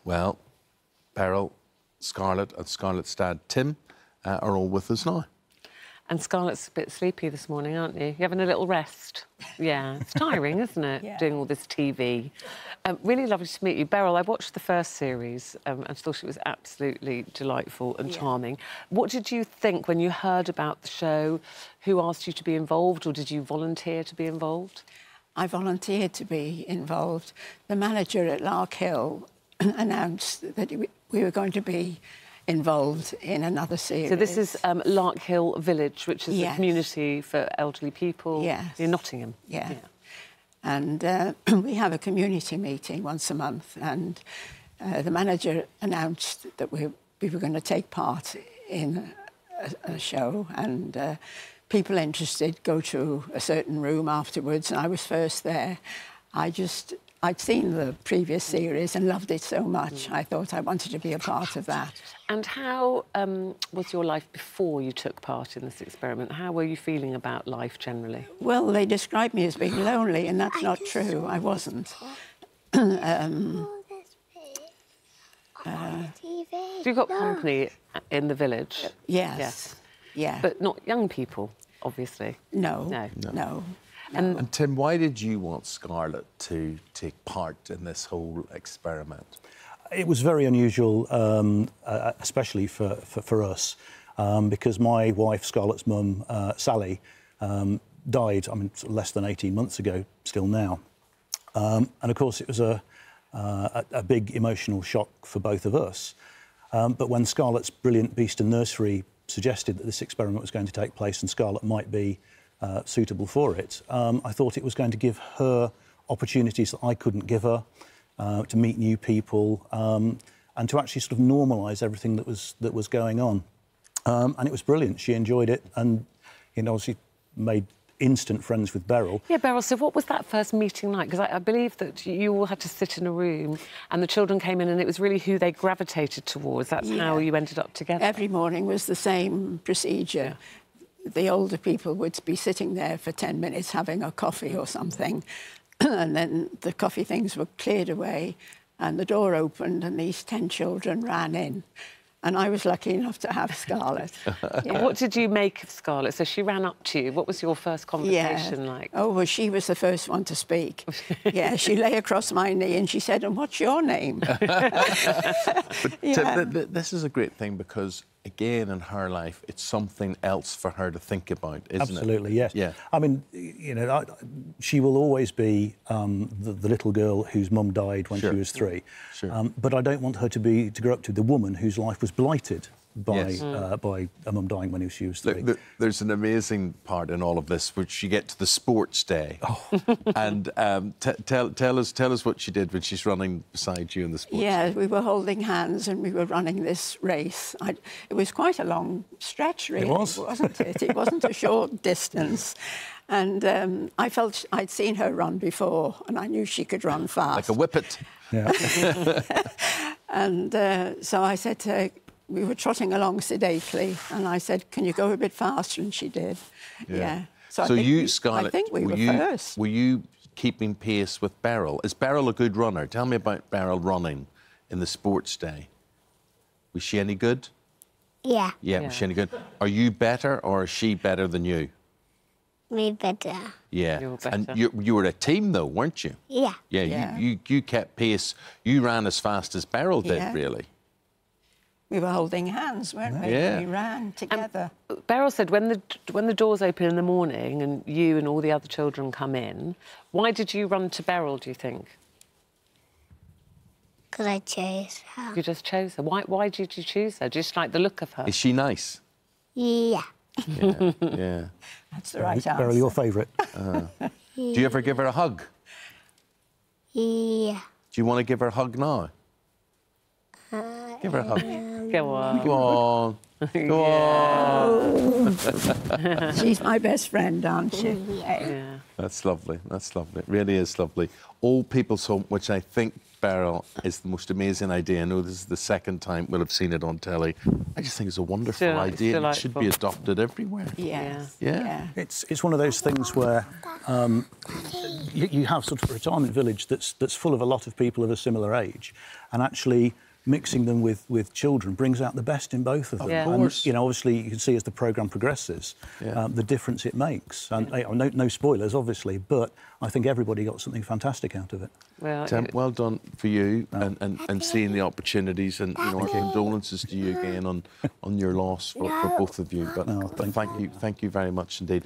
Well, Beryl, Scarlett and Scarlett's dad, Tim, are all with us now. And Scarlett's a bit sleepy this morning, aren't you? You having a little rest? Yeah, it's tiring, isn't it, Yeah. doing all this TV? Really lovely to meet you. Beryl, I watched the first series and thought she was absolutely delightful and charming. What did you think when you heard about the show? Who asked you to be involved, or did you volunteer to be involved? I volunteered to be involved. The manager at Lark Hill announced that we were going to be involved in another series. So this is Lark Hill Village, which is a community for elderly people in Nottingham. Yeah. And we have a community meeting once a month, and the manager announced that we were going to take part in a show, and people interested go to a certain room afterwards, and I was first there. I'd seen the previous series and loved it so much. I thought I wanted to be a part of that. And how was your life before you took part in this experiment? How were you feeling about life generally? Well, they described me as being lonely, and that's not true. I wasn't. So you got company in the village? Yes. Yeah. But not young people, obviously? No. And Tim, why did you want Scarlett to take part in this whole experiment? It was very unusual, especially for us, because my wife, Scarlett's mum, Sally, died, less than 18 months ago, still now. And, of course, it was a big emotional shock for both of us. But when Scarlett's brilliant Beast and Nursery suggested that this experiment was going to take place and Scarlett might be suitable for it, I thought it was going to give her opportunities that I couldn't give her, to meet new people, and to actually sort of normalise everything that was going on. And it was brilliant. She enjoyed it, and obviously made instant friends with Beryl. Yeah, Beryl, so what was that first meeting like? Because I believe that you all had to sit in a room and the children came in and it was really who they gravitated towards. That's how you ended up together. Every morning was the same procedure. The older people would be sitting there for 10 minutes having a coffee or something, and then the coffee things were cleared away and the door opened and these 10 children ran in. And I was lucky enough to have Scarlett. What did you make of Scarlett? So she ran up to you. What was your first conversation like? Oh, well, she was the first one to speak. She lay across my knee and she said, "And what's your name?" But this is a great thing because, again, in her life, it's something else for her to think about, isn't it? Absolutely, yes. Yeah. She will always be the little girl whose mum died when she was 3. Sure. But I don't want her to grow up to the woman whose life was blighted by a mum dying when she was 3. There's an amazing part in all of this, which you get to the sports day. And tell us what she did when she's running beside you in the sports day. Yeah, we were holding hands and we were running this race. It was quite a long stretch, really, wasn't it? It wasn't a short distance. And I felt I'd seen her run before and I knew she could run fast. Like a whippet. Yeah. And so I said to her, we were trotting along sedately, and I said, "Can you go a bit faster?" And she did. Yeah. So you, Scarlett, I think we were first. Were you keeping pace with Beryl? Is Beryl a good runner? Tell me about Beryl running in the sports day. Was she any good? Yeah. Yeah, was she any good? Are you better, or is she better than you? Me better. Yeah. You were better. And you were a team, though, weren't you? Yeah. Yeah. You kept pace. You ran as fast as Beryl did, really. We were holding hands, weren't we? Yeah. We ran together. Beryl said when the doors open in the morning and you and all the other children come in, why did you run to Beryl, do you think? Because I chose her. You just chose her. Why did you choose her? Just like the look of her? Is she nice? Yeah. Yeah. That's the right answer. Beryl, your favourite? Do you ever give her a hug? Yeah. Do you want to give her a hug now? Give her a hug. Go on. Go on. Go on. She's my best friend, aren't she? Yeah. That's lovely. That's lovely. It really is lovely. Old People's Home, which I think Beryl is the most amazing idea. I know this is the second time we'll have seen it on telly. I just think it's a wonderful idea. It should be adopted everywhere. Yes. Yeah. It's one of those things where you have sort of a retirement village that's full of a lot of people of a similar age, and actually mixing them with children brings out the best in both of them. Of course. And, you know, obviously you can see as the programme progresses the difference it makes. And no spoilers, obviously, but I think everybody got something fantastic out of it. Well, Well done for you and seeing the opportunities, and you know, our condolences to you again on your loss for both of you. But thank you very much indeed.